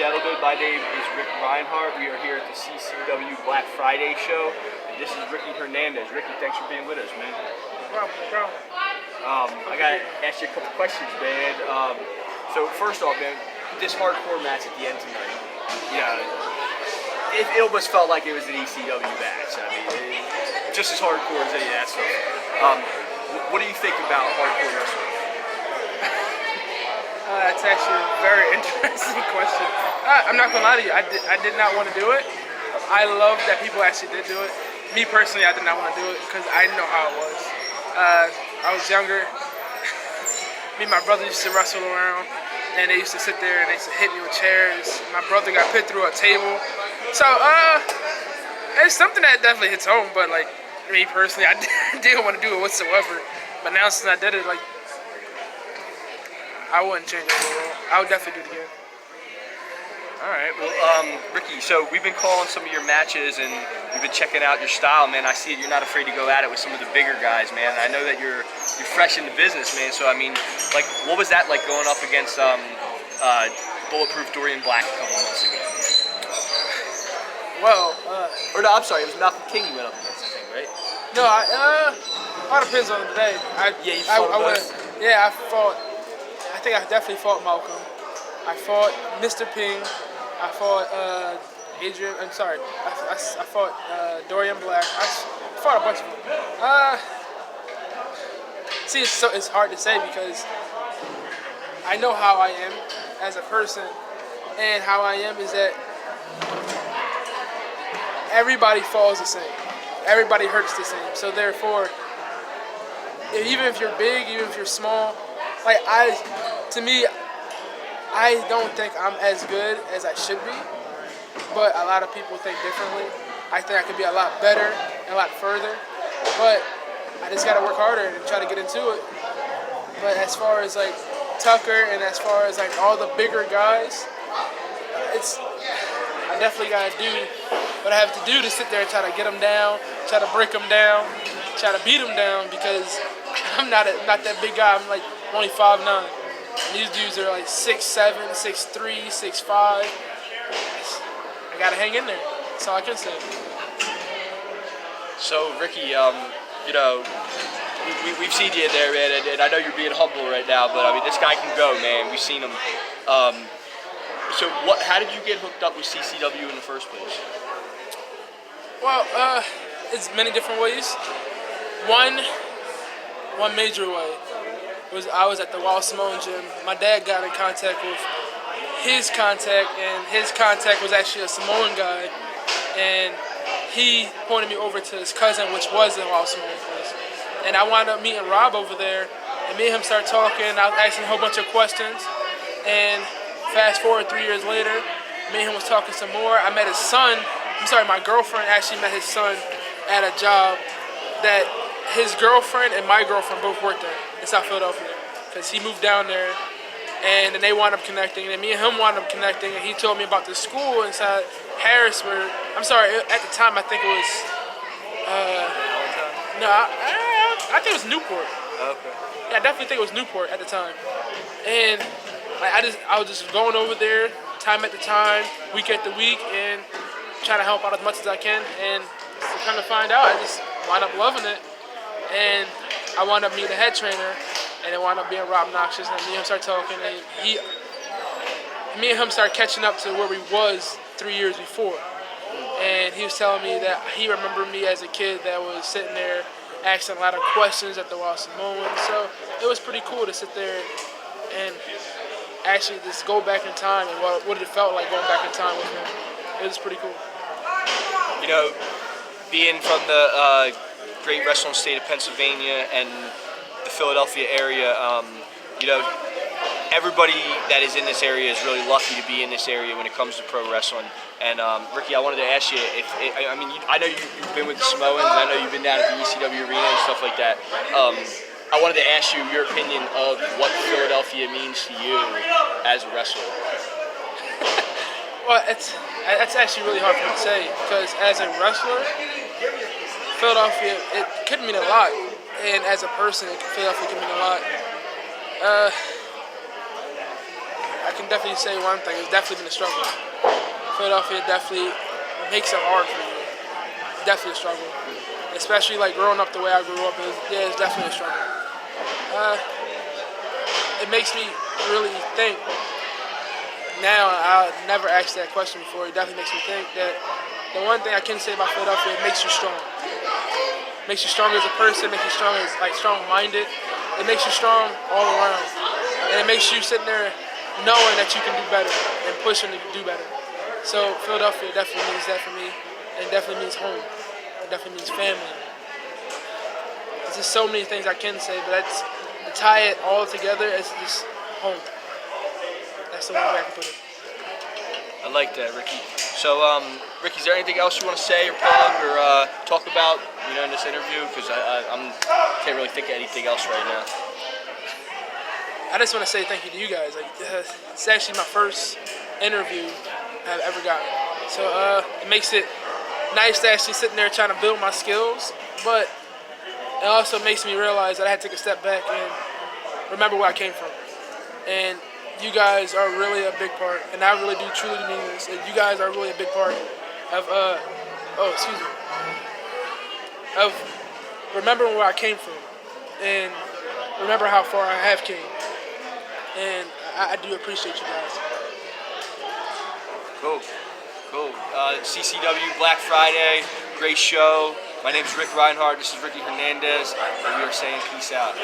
gentlemen, my name is Rick Reinhardt. We are here at the CCW Black Friday show. And this is Ricky Hernandez. Ricky, thanks for being with us, man. No problem. I gotta ask you a couple questions, man. So first off, man, this hardcore match at the end tonight, it almost felt like it was an ECW match. I mean, just as hardcore as any of that stuff. What do you think about hardcore wrestling? That's actually a very interesting question. I'm not gonna lie to you. I did not want to do it. I love that people actually did do it. Me personally, I did not want to do it because I didn't know how it was. I was younger. Me and my brother used to wrestle around, and they used to sit there and they used to hit me with chairs. My brother got put through a table. So it's something that definitely hits home. But like me personally, I didn't want to do it whatsoever. But now since I did it, like, I wouldn't change it for the world. I would definitely do it again. All right. Well, Ricky, so we've been calling some of your matches and we've been checking out your style, man. I see that you're not afraid to go at it with some of the bigger guys, man. I know that you're fresh in the business, man. So I mean, like, what was that like going up against Bulletproof Dorian Black a couple months ago? Well, or no, I'm sorry, it was Malcolm King you went up against, I think, right? No, all depends on the day. I fought. I think I definitely fought Malcolm. I fought Mr. Ping. I fought Adrian. I'm sorry. I fought Dorian Black. I fought a bunch of them. See, it's hard to say because I know how I am as a person, and how I am is that everybody falls the same. Everybody hurts the same. So therefore, even if you're big, even if you're small, like to me, I don't think I'm as good as I should be, but a lot of people think differently. I think I could be a lot better and a lot further, but I just gotta work harder and try to get into it. But as far as like Tucker and as far as like all the bigger guys, I definitely gotta do what I have to do to sit there and try to get them down, try to break them down, try to beat them down because I'm not that big guy. I'm like only 5'9". And these dudes are like 6'7", 6'3", 6'5". I gotta hang in there. That's all I can say. So Ricky, we've seen you in there, man, and I know you're being humble right now, but I mean this guy can go, man. We've seen him. So how did you get hooked up with CCW in the first place? Well, it's many different ways. One major way was I was at the Wild Samoan gym. My dad got in contact with his contact, and his contact was actually a Samoan guy, and he pointed me over to his cousin, which was the Wild Samoan place. And I wound up meeting Rob over there, and me and him started talking. I was asking a whole bunch of questions, and fast forward 3 years later, me and him was talking some more. I met his son. My girlfriend actually met his son at a job that his girlfriend and my girlfriend both worked at in South Philadelphia, because he moved down there, and then they wound up connecting, and me and him wound up connecting, and he told me about the school inside Harrisburg. I'm sorry, at the time I think it was, I think it was Newport. Okay. Yeah, I definitely think it was Newport at the time, and like, I was just going over there, time at the time, week at the week, and trying to help out as much as I can, and to kind of find out, I just wound up loving it, and I wound up meeting the head trainer, and it wound up being Rob Noxious, and me and him started talking, and me and him started catching up to where we was 3 years before, and he was telling me that he remembered me as a kid that was sitting there asking a lot of questions at the Wild Samoan, so it was pretty cool to sit there and actually just go back in time and what it felt like going back in time with him. It was pretty cool. You know, being from the great wrestling state of Pennsylvania and the Philadelphia area, everybody that is in this area is really lucky to be in this area when it comes to pro wrestling. And Ricky, I wanted to ask you, I know you've been with the Samoans, and I know you've been down at the ECW arena and stuff like that. I wanted to ask you your opinion of what Philadelphia means to you as a wrestler. Well, that's actually really hard for me to say, because as a wrestler, Philadelphia, it could mean a lot, and as a person, Philadelphia could mean a lot. can definitely say one thing. It's definitely been a struggle. Philadelphia definitely makes it hard for you. Definitely a struggle, especially like growing up the way I grew up. It's definitely a struggle. It makes me really think. Now I never asked that question before. It definitely makes me think that the one thing I can say about Philadelphia, it makes you strong. It makes you strong as a person. Makes you strong as strong-minded. It makes you strong all around, and it makes you sitting there knowing that you can do better and pushing to do better. So Philadelphia definitely means that for me, and it definitely means home. It definitely means family. There's just so many things I can say, but to tie it all together, it's just home. That's the one way I can put it. I like that, Ricky. So, Ricky, is there anything else you want to say or plug or talk about, in this interview? Because I can't really think of anything else right now. I just want to say thank you to you guys. It's actually my first interview I've ever gotten. So it makes it nice to actually sit there trying to build my skills, but it also makes me realize that I had to take a step back and remember where I came from. And you guys are really a big part, and I really do truly mean this. You guys are really a big part of of remembering where I came from and remember how far I have came. And I do appreciate you guys. Cool. CCW Black Friday, great show. My name is Rick Reinhardt. This is Ricky Hernandez, and we are saying peace out.